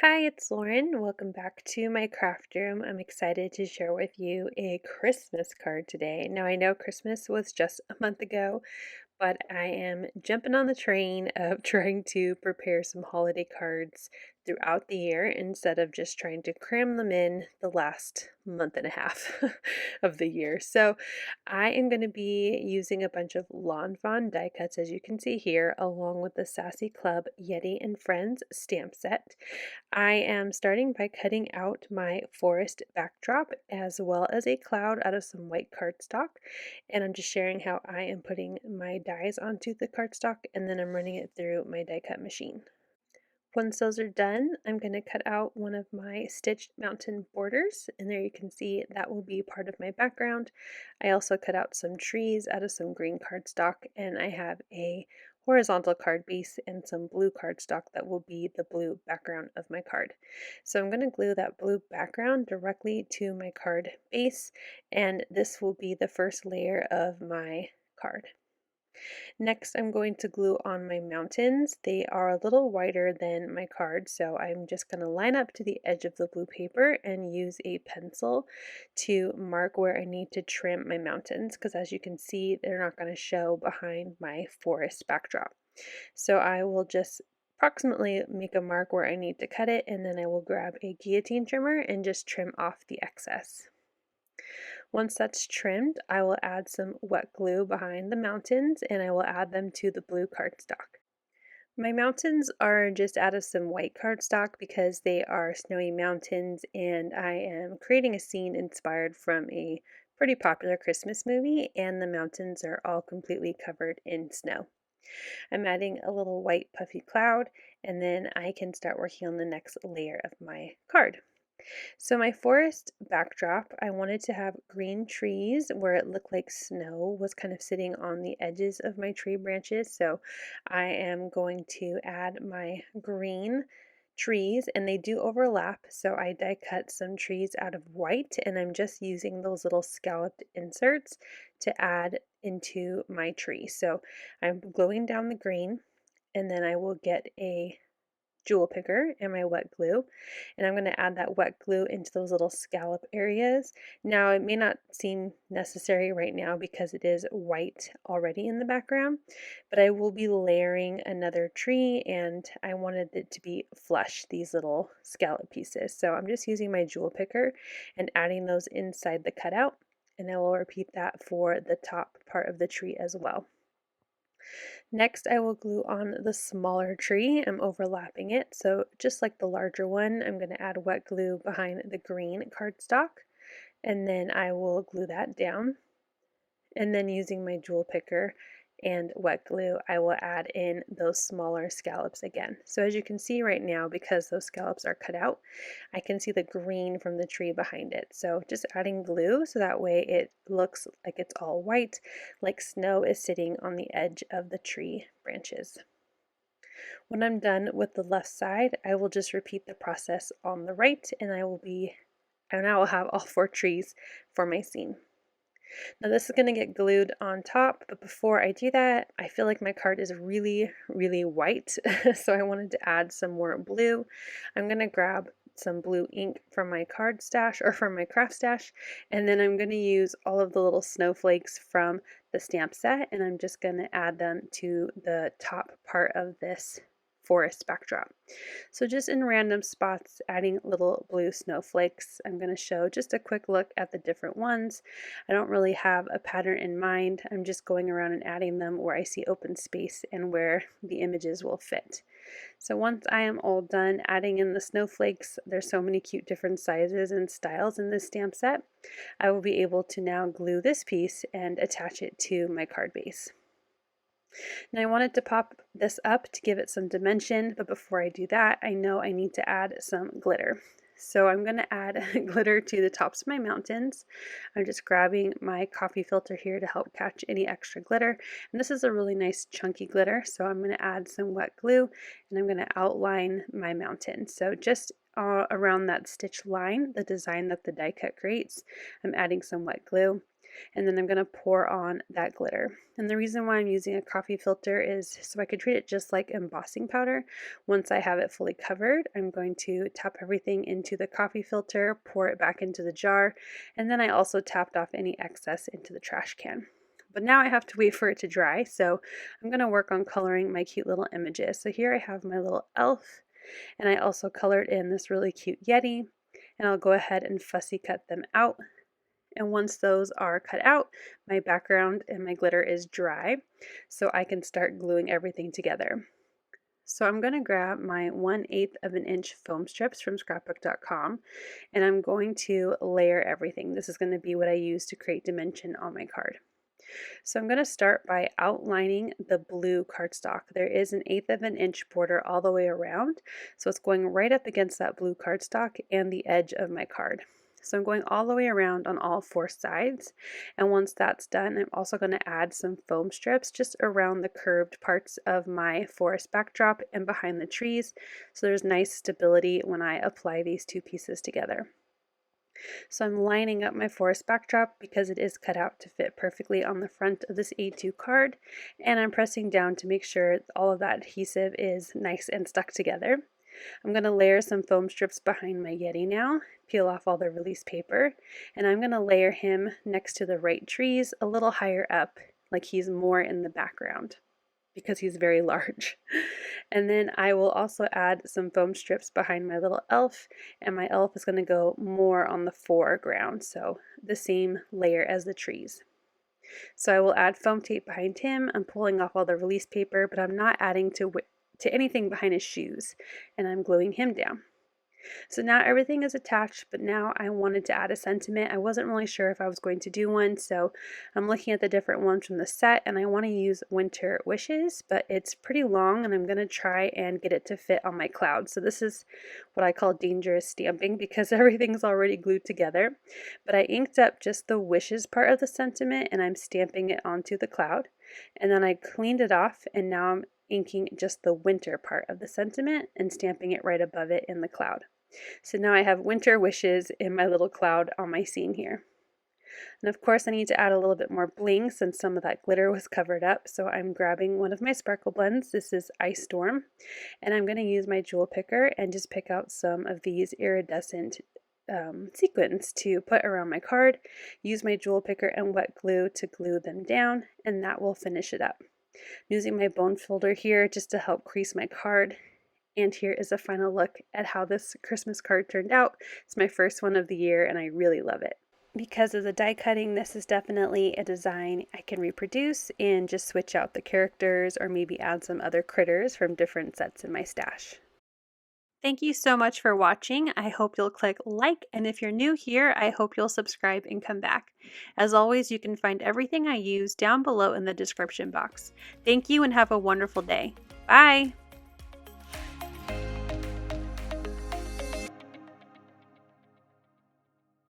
Hi, it's Lauren. Welcome back to my craft room. I'm excited to share with you a Christmas card today. Now, I know Christmas was just a month ago, but I am jumping on the train of trying to prepare some holiday cards throughout the year instead of just trying to cram them in the last month and a half of the year. So I am going to be using a bunch of Lawn Fawn die cuts, as you can see here, along with the Sassy Club Yeti and Friends stamp set. I am starting by cutting out my forest backdrop as well as a cloud out of some white cardstock, and I'm just sharing how I am putting my dies onto the cardstock and then I'm running it through my die cut machine. Once those are done, I'm going to cut out one of my stitched mountain borders, and there you can see that will be part of my background. I also cut out some trees out of some green cardstock, and I have a horizontal card base and some blue cardstock that will be the blue background of my card. So I'm going to glue that blue background directly to my card base, and this will be the first layer of my card. Next, I'm going to glue on my mountains. They are a little wider than my card, so I'm just going to line up to the edge of the blue paper and use a pencil to mark where I need to trim my mountains, because as you can see, they're not going to show behind my forest backdrop. So I will just approximately make a mark where I need to cut it, and then I will grab a guillotine trimmer and just trim off the excess. Once that's trimmed, I will add some wet glue behind the mountains and I will add them to the blue cardstock. My mountains are just out of some white cardstock because they are snowy mountains and I am creating a scene inspired from a pretty popular Christmas movie, and the mountains are all completely covered in snow. I'm adding a little white puffy cloud and then I can start working on the next layer of my card. So my forest backdrop, I wanted to have green trees where it looked like snow was kind of sitting on the edges of my tree branches. So I am going to add my green trees, and they do overlap. So I die cut some trees out of white, and I'm just using those little scalloped inserts to add into my tree. So I'm gluing down the green, and then I will get a jewel picker and my wet glue, and I'm going to add that wet glue into those little scallop areas. Now it may not seem necessary right now because it is white already in the background, but I will be layering another tree and I wanted it to be flush, these little scallop pieces. So I'm just using my jewel picker and adding those inside the cutout, and I will repeat that for the top part of the tree as well. Next, I will glue on the smaller tree. I'm overlapping it, so just like the larger one, I'm going to add wet glue behind the green cardstock, and then I will glue that down. And then using my jewel picker and wet glue, I will add in those smaller scallops again. So as you can see right now, because those scallops are cut out, I can see the green from the tree behind it. So just adding glue so that way it looks like it's all white, like snow is sitting on the edge of the tree branches. When I'm done with the left side, I will just repeat the process on the right, and I will have all 4 trees for my scene. Now this is going to get glued on top, but before I do that, I feel like my card is really, really white, so I wanted to add some more blue. I'm going to grab some blue ink from my card stash or from my craft stash, and then I'm going to use all of the little snowflakes from the stamp set, and I'm just going to add them to the top part of this forest backdrop. So just in random spots, adding little blue snowflakes. I'm going to show just a quick look at the different ones. I don't really have a pattern in mind. I'm just going around and adding them where I see open space and where the images will fit. So once I am all done adding in the snowflakes, there's so many cute different sizes and styles in this stamp set, I will be able to now glue this piece and attach it to my card base. Now I wanted to pop this up to give it some dimension, but before I do that, I know I need to add some glitter. So I'm going to add glitter to the tops of my mountains. I'm just grabbing my coffee filter here to help catch any extra glitter. And this is a really nice chunky glitter, so I'm going to add some wet glue and I'm going to outline my mountain. So just around that stitch line, the design that the die cut creates, I'm adding some wet glue. and then I'm going to pour on that glitter. And the reason why I'm using a coffee filter is so I can treat it just like embossing powder. Once I have it fully covered, I'm going to tap everything into the coffee filter, pour it back into the jar, and then I also tapped off any excess into the trash can. But now I have to wait for it to dry, so I'm going to work on coloring my cute little images. So here I have my little elf, and I also colored in this really cute Yeti, and I'll go ahead and fussy cut them out. And once those are cut out, my background and my glitter is dry, so I can start gluing everything together. So I'm going to grab my 1/8 of an inch foam strips from scrapbook.com, and I'm going to layer everything. This is going to be what I use to create dimension on my card. So I'm going to start by outlining the blue cardstock. There is an 1/8 of an inch border all the way around, so it's going right up against that blue cardstock and the edge of my card. So I'm going all the way around on all 4 sides, and once that's done, I'm also going to add some foam strips just around the curved parts of my forest backdrop and behind the trees, so there's nice stability when I apply these 2 pieces together. So I'm lining up my forest backdrop because it is cut out to fit perfectly on the front of this A2 card, and I'm pressing down to make sure all of that adhesive is nice and stuck together. I'm going to layer some foam strips behind my Yeti now, peel off all the release paper, and I'm going to layer him next to the right trees a little higher up, like he's more in the background because he's very large. And then I will also add some foam strips behind my little elf, and my elf is going to go more on the foreground, so the same layer as the trees. So I will add foam tape behind him. I'm pulling off all the release paper, but I'm not adding to anything behind his shoes, and I'm gluing him down. So now everything is attached, but now I wanted to add a sentiment. I wasn't really sure if I was going to do one, so I'm looking at the different ones from the set, and I want to use Winter Wishes, but it's pretty long, and I'm going to try and get it to fit on my cloud. So this is what I call dangerous stamping because everything's already glued together. But I inked up just the wishes part of the sentiment, and I'm stamping it onto the cloud. And then I cleaned it off, and now I'm inking just the winter part of the sentiment and stamping it right above it in the cloud. So now I have Winter Wishes in my little cloud on my scene here. And of course I need to add a little bit more bling since some of that glitter was covered up. So I'm grabbing one of my sparkle blends. This is Ice Storm. And I'm going to use my jewel picker and just pick out some of these iridescent sequins to put around my card. Use my jewel picker and wet glue to glue them down, and that will finish it up. I'm using my bone folder here just to help crease my card. And here is a final look at how this Christmas card turned out. It's my first one of the year and I really love it. Because of the die cutting, this is definitely a design I can reproduce and just switch out the characters or maybe add some other critters from different sets in my stash. Thank you so much for watching. I hope you'll click like, and if you're new here, I hope you'll subscribe and come back. As always, you can find everything I use down below in the description box. Thank you and have a wonderful day. Bye!